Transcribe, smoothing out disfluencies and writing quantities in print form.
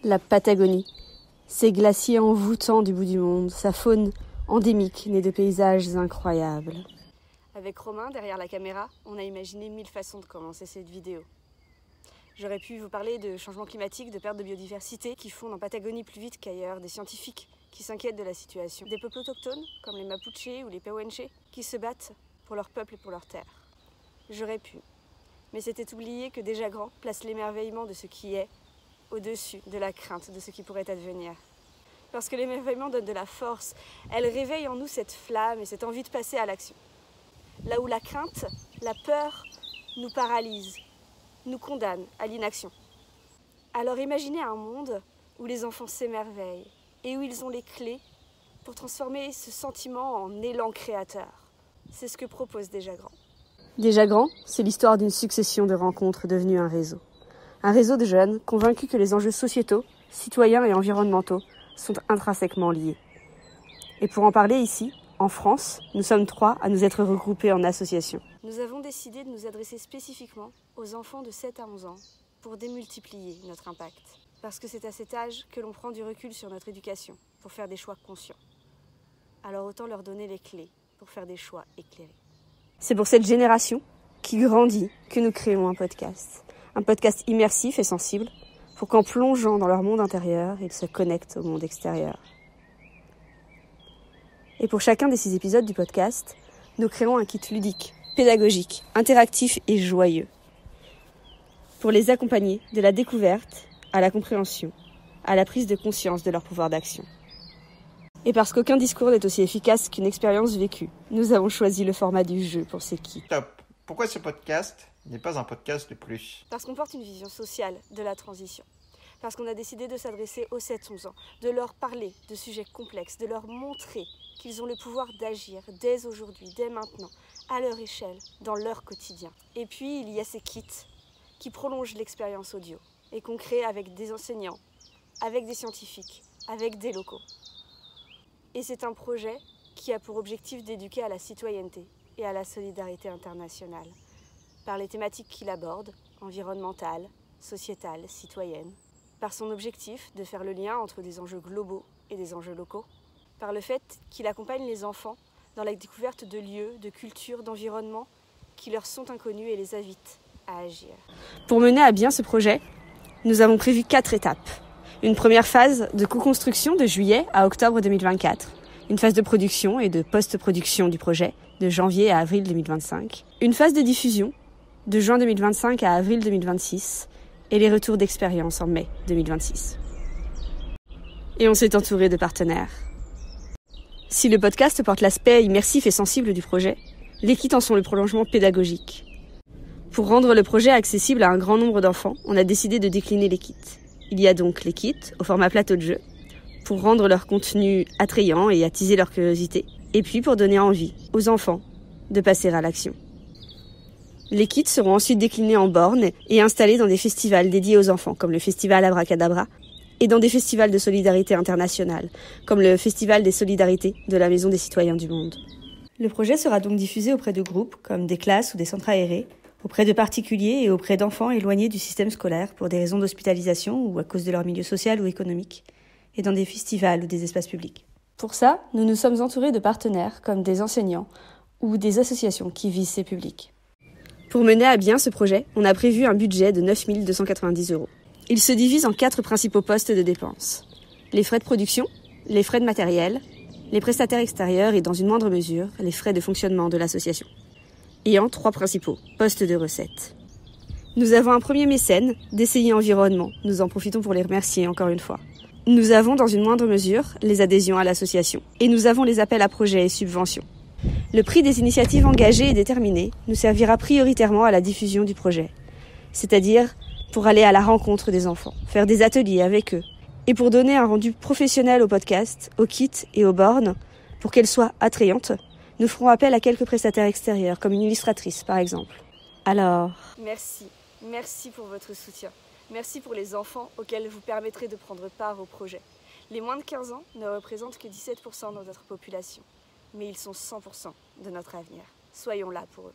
La Patagonie, ces glaciers envoûtants du bout du monde, sa faune endémique née de paysages incroyables. Avec Romain, derrière la caméra, on a imaginé 1000 façons de commencer cette vidéo. J'aurais pu vous parler de changement climatique, de perte de biodiversité qui fondent en Patagonie plus vite qu'ailleurs, des scientifiques qui s'inquiètent de la situation, des peuples autochtones comme les Mapuches ou les Pehuenche qui se battent pour leur peuple et pour leur terre. J'aurais pu, mais c'était oublier que Déjà Grand place l'émerveillement de ce qui est au-dessus de la crainte de ce qui pourrait advenir. Parce que l'émerveillement donne de la force, elle réveille en nous cette flamme et cette envie de passer à l'action. Là où la crainte, la peur nous paralyse, nous condamne à l'inaction. Alors imaginez un monde où les enfants s'émerveillent et où ils ont les clés pour transformer ce sentiment en élan créateur. C'est ce que propose Déjà Grand. Déjà Grand, c'est l'histoire d'une succession de rencontres devenues un réseau. Un réseau de jeunes convaincus que les enjeux sociétaux, citoyens et environnementaux sont intrinsèquement liés. Et pour en parler ici, en France, nous sommes 3 à nous être regroupés en association. Nous avons décidé de nous adresser spécifiquement aux enfants de 7 à 11 ans pour démultiplier notre impact. Parce que c'est à cet âge que l'on prend du recul sur notre éducation pour faire des choix conscients. Alors autant leur donner les clés pour faire des choix éclairés. C'est pour cette génération qui grandit que nous créons un podcast. Un podcast immersif et sensible pour qu'en plongeant dans leur monde intérieur, ils se connectent au monde extérieur. Et pour chacun des 6 épisodes du podcast, nous créons un kit ludique, pédagogique, interactif et joyeux. Pour les accompagner de la découverte à la compréhension, à la prise de conscience de leur pouvoir d'action. Et parce qu'aucun discours n'est aussi efficace qu'une expérience vécue, nous avons choisi le format du jeu pour ces kits. Top. Pourquoi ce podcast n'est pas un podcast de plus? Parce qu'on porte une vision sociale de la transition. Parce qu'on a décidé de s'adresser aux 7-11 ans, de leur parler de sujets complexes, de leur montrer qu'ils ont le pouvoir d'agir dès aujourd'hui, dès maintenant, à leur échelle, dans leur quotidien. Et puis, il y a ces kits qui prolongent l'expérience audio et qu'on crée avec des enseignants, avec des scientifiques, avec des locaux. Et c'est un projet qui a pour objectif d'éduquer à la citoyenneté et à la solidarité internationale, par les thématiques qu'il aborde, environnementales, sociétales, citoyennes, par son objectif de faire le lien entre des enjeux globaux et des enjeux locaux, par le fait qu'il accompagne les enfants dans la découverte de lieux, de cultures, d'environnements qui leur sont inconnus et les invite à agir. Pour mener à bien ce projet, nous avons prévu 4 étapes. Une première phase de co-construction de juillet à octobre 2024, une phase de production et de post-production du projet de janvier à avril 2025, une phase de diffusion de juin 2025 à avril 2026 et les retours d'expérience en mai 2026. Et on s'est entouré de partenaires. Si le podcast porte l'aspect immersif et sensible du projet, les kits en sont le prolongement pédagogique. Pour rendre le projet accessible à un grand nombre d'enfants, on a décidé de décliner les kits. Il y a donc les kits au format plateau de jeu, pour rendre leur contenu attrayant et attiser leur curiosité, et puis pour donner envie aux enfants de passer à l'action. Les kits seront ensuite déclinés en bornes et installés dans des festivals dédiés aux enfants, comme le festival Abracadabra, et dans des festivals de solidarité internationale, comme le Festival des Solidarités de la Maison des Citoyens du Monde. Le projet sera donc diffusé auprès de groupes, comme des classes ou des centres aérés, auprès de particuliers et auprès d'enfants éloignés du système scolaire pour des raisons d'hospitalisation ou à cause de leur milieu social ou économique, et dans des festivals ou des espaces publics. Pour ça, nous nous sommes entourés de partenaires comme des enseignants ou des associations qui visent ces publics. Pour mener à bien ce projet, on a prévu un budget de 9 290 €. Il se divise en 4 principaux postes de dépenses. Les frais de production, les frais de matériel, les prestataires extérieurs et dans une moindre mesure, les frais de fonctionnement de l'association. Et en 3 principaux postes de recettes. Nous avons un premier mécène, DCI Environnement. Nous en profitons pour les remercier encore une fois. Nous avons dans une moindre mesure les adhésions à l'association. Et nous avons les appels à projets et subventions. Le prix des initiatives engagées et déterminées nous servira prioritairement à la diffusion du projet. C'est-à-dire pour aller à la rencontre des enfants, faire des ateliers avec eux. Et pour donner un rendu professionnel au podcast, aux kits et aux bornes, pour qu'elles soient attrayantes, nous ferons appel à quelques prestataires extérieurs, comme une illustratrice par exemple. Alors... Merci pour votre soutien. Merci pour les enfants auxquels vous permettrez de prendre part au projet. Les moins de 15 ans ne représentent que 17% de notre population, mais ils sont 100% de notre avenir. Soyons là pour eux.